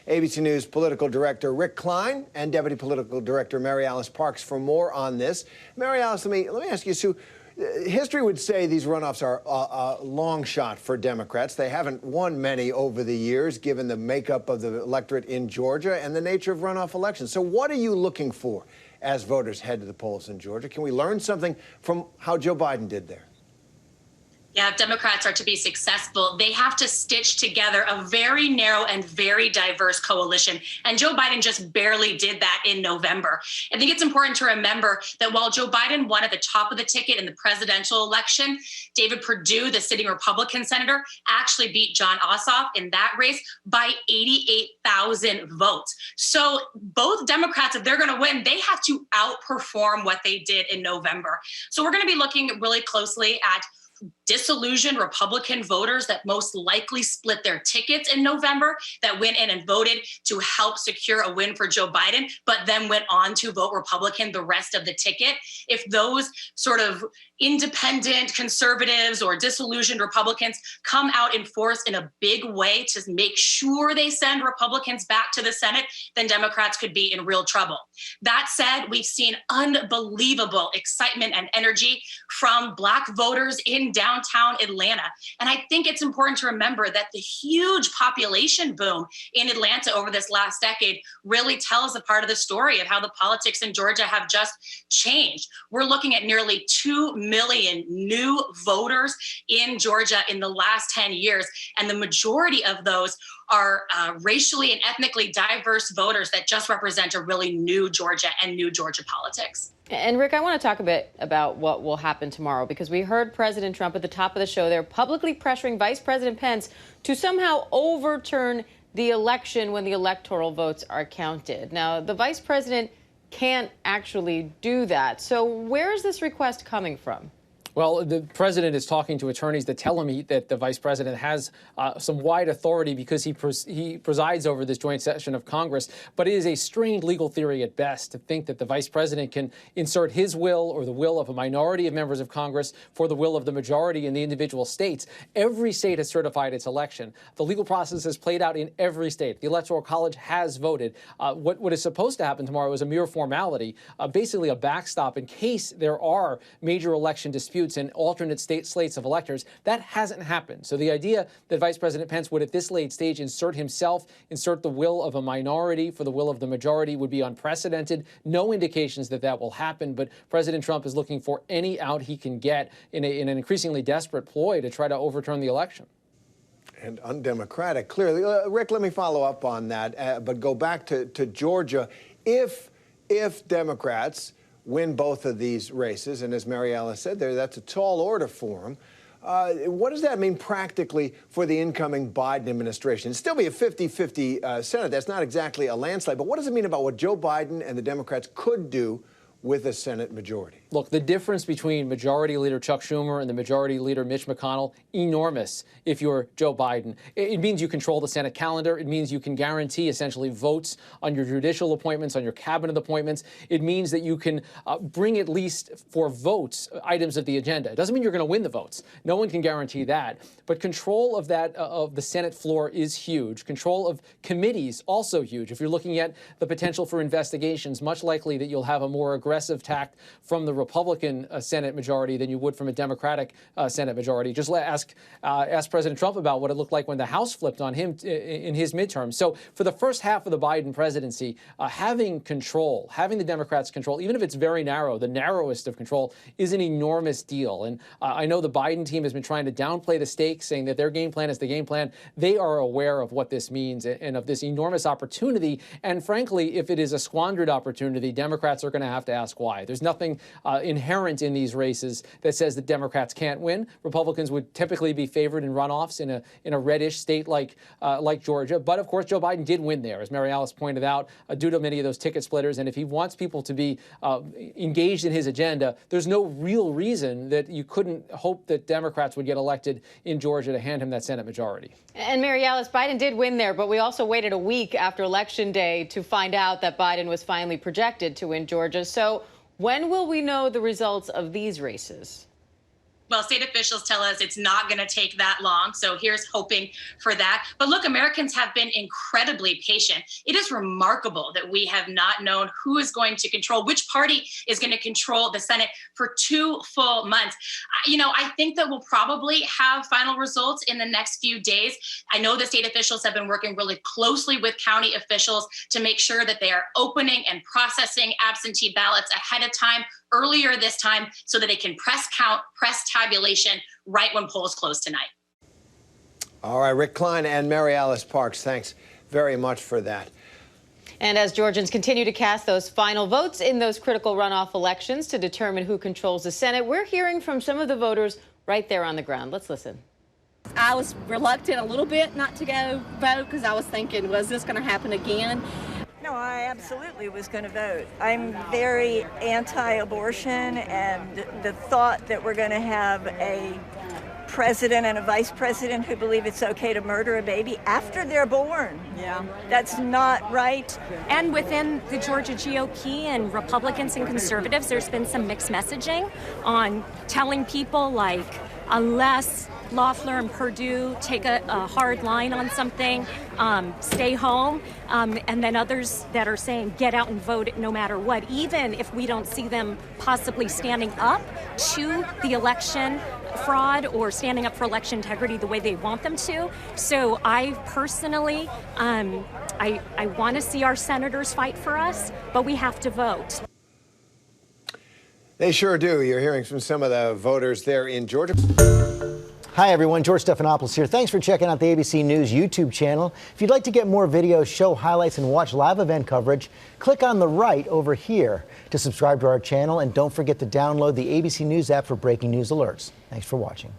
ABC News political director Rick Klein and deputy political director Mary Alice Parks for more on this. Mary Alice, let me ask you, Sue. History would say these runoffs are a long shot for Democrats. They haven't won many over the years, given the makeup of the electorate in Georgia and the nature of runoff elections. So what are you looking for as voters head to the polls in Georgia? Can we learn something from how Joe Biden did there? Yeah, if Democrats are to be successful, they have to stitch together a very narrow and very diverse coalition. And Joe Biden just barely did that in November. I think it's important to remember that while Joe Biden won at the top of the ticket in the presidential election, David Perdue, the sitting Republican senator, actually beat Jon Ossoff in that race by 88,000 votes. So both Democrats, if they're going to win, they have to outperform what they did in November. So we're going to be looking really closely at disillusioned Republican voters that most likely split their tickets in November, that went in and voted to help secure a win for Joe Biden, but then went on to vote Republican the rest of the ticket. If those sort of independent conservatives or disillusioned Republicans come out in force in a big way to make sure they send Republicans back to the Senate, then Democrats could be in real trouble. That said, we've seen unbelievable excitement and energy from Black voters in downtown Atlanta. And I think it's important to remember that the huge population boom in Atlanta over this last decade really tells a part of the story of how the politics in Georgia have just changed. We're looking at nearly 2 million new voters in Georgia in the last 10 years. And the majority of those are racially and ethnically diverse voters that just represent a really new Georgia and new Georgia politics. And Rick, I want to talk a bit about what will happen tomorrow, because we heard President Trump at the top of the show there publicly pressuring Vice President Pence to somehow overturn the election when the electoral votes are counted. Now, the vice president can't actually do that. So where is this request coming from? Well, the president is talking to attorneys that tell him that the vice president has some wide authority because he presides over this joint session of Congress. But it is a strained legal theory at best to think that the vice president can insert his will or the will of a minority of members of Congress for the will of the majority in the individual states. Every state has certified its election. The legal process has played out in every state. The Electoral College has voted. What is supposed to happen tomorrow is a mere formality, basically a backstop in case there are major election disputes and alternate state slates of electors. That hasn't happened. So the idea that Vice President Pence would at this late stage insert the will of a minority for the will of the majority would be unprecedented. No indications that that will happen, but President Trump is looking for any out he can get in an increasingly desperate ploy to try to overturn the election. And undemocratic, clearly. Rick, let me follow up on that, but go back to Georgia. If Democrats win both of these races, and as Mary Alice said there, that's a tall order for them. What does that mean practically for the incoming Biden administration? It'd still be a 50-50 Senate. That's not exactly a landslide, but what does it mean about what Joe Biden and the Democrats could do with a Senate majority? Look, the difference between Majority Leader Chuck Schumer and the Majority Leader Mitch McConnell, enormous if you're Joe Biden. It means you control the Senate calendar. It means you can guarantee essentially votes on your judicial appointments, on your cabinet appointments. It means that you can bring at least for votes items of the agenda. It doesn't mean you're going to win the votes. No one can guarantee that. But control of that of the Senate floor is huge. Control of committees also huge. If you're looking at the potential for investigations, much likely that you'll have a more aggressive tact from the Republican Senate majority than you would from a Democratic Senate majority. Just ask President Trump about what it looked like when the House flipped on him in his midterm. So for the first half of the Biden presidency, having control, having the Democrats control, even if it's very narrow, the narrowest of control, is an enormous deal. And I know the Biden team has been trying to downplay the stakes, saying that their game plan is the game plan. They are aware of what this means and of this enormous opportunity. And frankly, if it is a squandered opportunity, Democrats are going to have to ask why. There's nothing inherent in these races that says that Democrats can't win. Republicans would typically be favored in runoffs in a reddish state like Georgia. But of course, Joe Biden did win there, as Mary Alice pointed out, due to many of those ticket splitters. And if he wants people to be engaged in his agenda, there's no real reason that you couldn't hope that Democrats would get elected in Georgia to hand him that Senate majority. And Mary Alice, Biden did win there, but we also waited a week after Election Day to find out that Biden was finally projected to win Georgia. So when will we know the results of these races? Well, state officials tell us it's not going to take that long. So here's hoping for that. But look, Americans have been incredibly patient. It is remarkable that we have not known who is going to control, which party is going to control the Senate for 2 full months. I think that we'll probably have final results in the next few days. I know the state officials have been working really closely with county officials to make sure that they are opening and processing absentee ballots ahead of time, earlier this time, so that they can press count, press tabulation right when polls close tonight. All right, Rick Klein and Mary Alice Parks, thanks very much for that. And as Georgians continue to cast those final votes in those critical runoff elections to determine who controls the Senate, we're hearing from some of the voters right there on the ground. Let's listen. I was reluctant a little bit not to go vote because I was thinking, was this going to happen again? No, I absolutely was going to vote. I'm very anti-abortion, and the thought that we're going to have a president and a vice president who believe it's okay to murder a baby after they're born. Yeah. That's not right. And within the Georgia GOP and Republicans and conservatives, there's been some mixed messaging on telling people, like, unless Loeffler and Perdue take a hard line on something, stay home, and then others that are saying get out and vote no matter what, even if we don't see them possibly standing up to the election fraud or standing up for election integrity the way they want them to. So I personally, I want to see our senators fight for us, but we have to vote. They sure do. You're hearing from some of the voters there in Georgia. Hi, everyone. George Stephanopoulos here. Thanks for checking out the ABC News YouTube channel. If you'd like to get more videos, show highlights, and watch live event coverage, click on the right over here to subscribe to our channel. And don't forget to download the ABC News app for breaking news alerts. Thanks for watching.